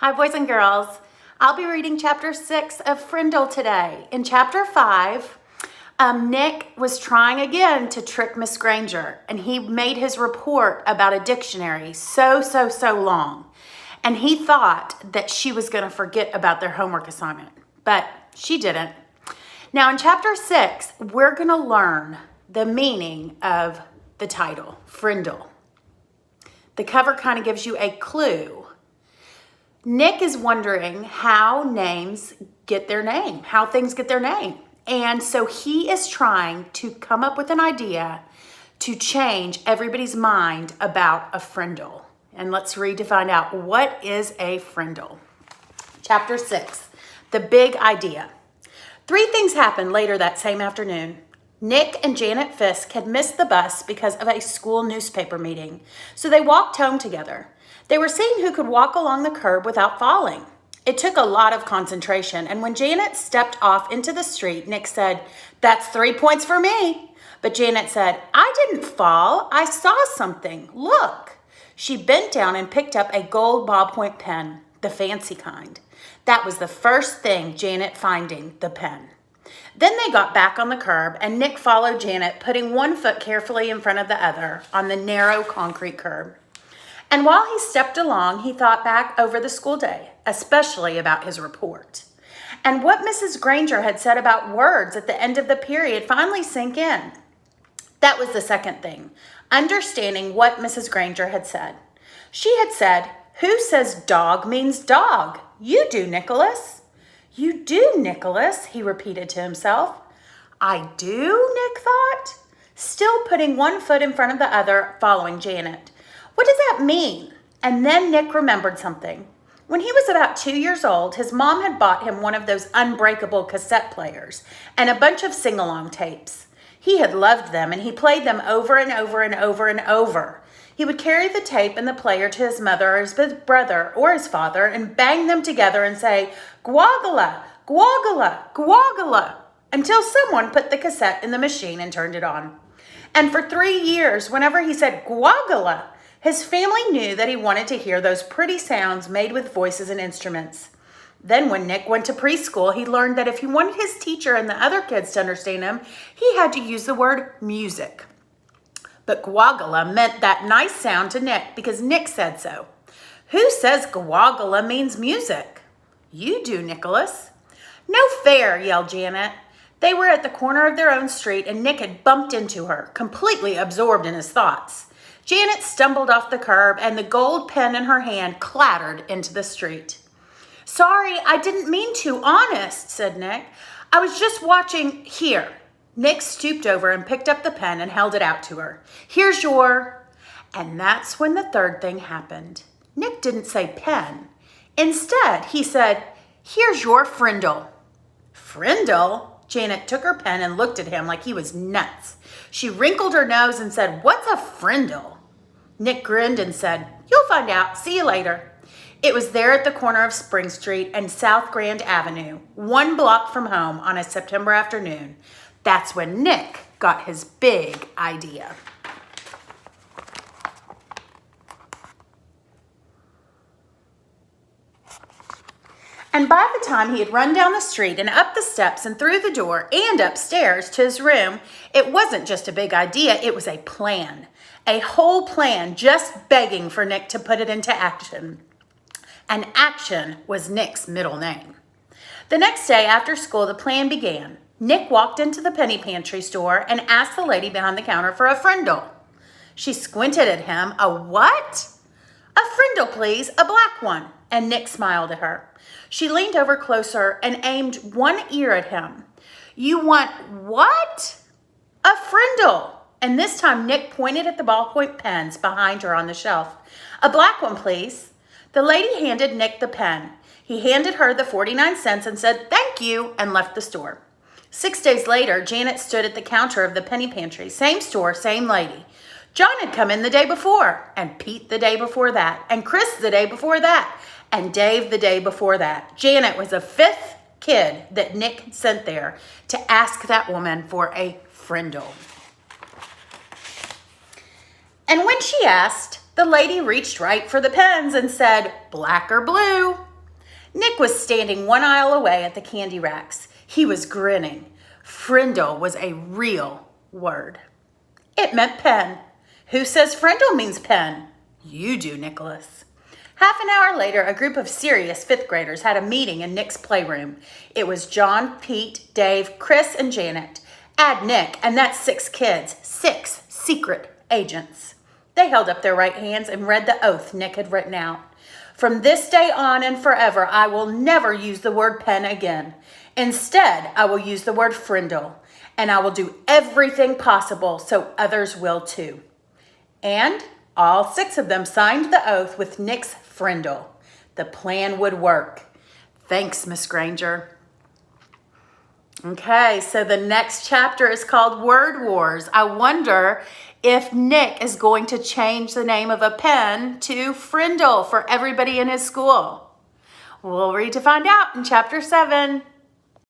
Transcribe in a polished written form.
Hi, boys and girls. I'll be reading chapter 6 of Frindle today. In chapter 5, Nick was trying again to trick Miss Granger, and he made his report about a dictionary so long. And he thought that she was going to forget about their homework assignment, but she didn't. Now, in chapter 6, we're going to learn the meaning of the title, Frindle. The cover kind of gives you a clue. Nick is wondering how names get their name, how things get their name. And so he is trying to come up with an idea to change everybody's mind about a frindle. And let's read to find out what is a frindle. Chapter 6, the big idea. 3 things happened later that same afternoon. Nick and Janet Fisk had missed the bus because of a school newspaper meeting, so they walked home together. They were seeing who could walk along the curb without falling. It took a lot of concentration, and when Janet stepped off into the street, Nick said, "That's 3 points for me." But Janet said, "I didn't fall. I saw something. Look." She bent down and picked up a gold ballpoint pen, the fancy kind. That was the first thing Janet finding, the pen. Then they got back on the curb, and Nick followed Janet, putting one foot carefully in front of the other on the narrow concrete curb. And while he stepped along, he thought back over the school day, especially about his report. And what Mrs. Granger had said about words at the end of the period finally sank in. That was the second thing, understanding what Mrs. Granger had said. She had said, "Who says dog means dog? You do, Nicholas." "You do, Nicholas," he repeated to himself. "I do," Nick thought, still putting one foot in front of the other, following Janet. What does that mean? And then Nick remembered something. When he was about 2 years old, his mom had bought him one of those unbreakable cassette players and a bunch of sing-along tapes. He had loved them, and he played them over and over and over and over. He would carry the tape and the player to his mother or his brother or his father and bang them together and say, "Gwagala, gwagala, gwagala," until someone put the cassette in the machine and turned it on. And for 3 years, whenever he said gwagala, his family knew that he wanted to hear those pretty sounds made with voices and instruments. Then when Nick went to preschool, he learned that if he wanted his teacher and the other kids to understand him, he had to use the word music. But gwagala meant that nice sound to Nick because Nick said so. "Who says gwagala means music?" "You do, Nicholas." "No fair," yelled Janet. They were at the corner of their own street, and Nick had bumped into her, completely absorbed in his thoughts. Janet stumbled off the curb, and the gold pen in her hand clattered into the street. "Sorry, I didn't mean to, honest," said Nick. "I was just watching here." Nick stooped over and picked up the pen and held it out to her. "Here's your..." And that's when the third thing happened. Nick didn't say pen. Instead, he said, "Here's your frindle." "Frindle?" Janet took her pen and looked at him like he was nuts. She wrinkled her nose and said, "What's a frindle?" Nick grinned and said, "You'll find out. See you later." It was there at the corner of Spring Street and South Grand Avenue, 1 block from home on a September afternoon. That's when Nick got his big idea. And by the time he had run down the street and up the steps and through the door and upstairs to his room, it wasn't just a big idea, it was a plan. A whole plan just begging for Nick to put it into action. And action was Nick's middle name. The next day after school, the plan began. Nick walked into the penny pantry store and asked the lady behind the counter for a frindle. She squinted at him. "A what?" "A frindle, please, a black one." And Nick smiled at her. She leaned over closer and aimed one ear at him. "You want what?" "A frindle." And this time Nick pointed at the ballpoint pens behind her on the shelf. "A black one, please." The lady handed Nick the pen. He handed her the 49 cents and said, "Thank you," and left the store. 6 days later, Janet stood at the counter of the penny pantry. Same store, same lady. John had come in the day before, and Pete the day before that, and Chris the day before that, and Dave the day before that. Janet was the 5th kid that Nick sent there to ask that woman for a frindle. And when she asked, the lady reached right for the pens and said, "Black or blue?" Nick was standing one aisle away at the candy racks. He was grinning. Frindle was a real word. It meant pen. Who says frindle means pen? You do, Nicholas. Half an hour later, a group of serious fifth graders had a meeting in Nick's playroom. It was John, Pete, Dave, Chris, and Janet. Add Nick, and that's 6 kids, 6 secret agents. They held up their right hands and read the oath Nick had written out. From this day on and forever, I will never use the word pen again. Instead, I will use the word frindle, and I will do everything possible so others will too. And all 6 of them signed the oath with Nick's frindle. The plan would work. Thanks, Miss Granger. Okay, so the next chapter is called Word Wars. I wonder if Nick is going to change the name of a pen to Frindle for everybody in his school. We'll read to find out in chapter 7.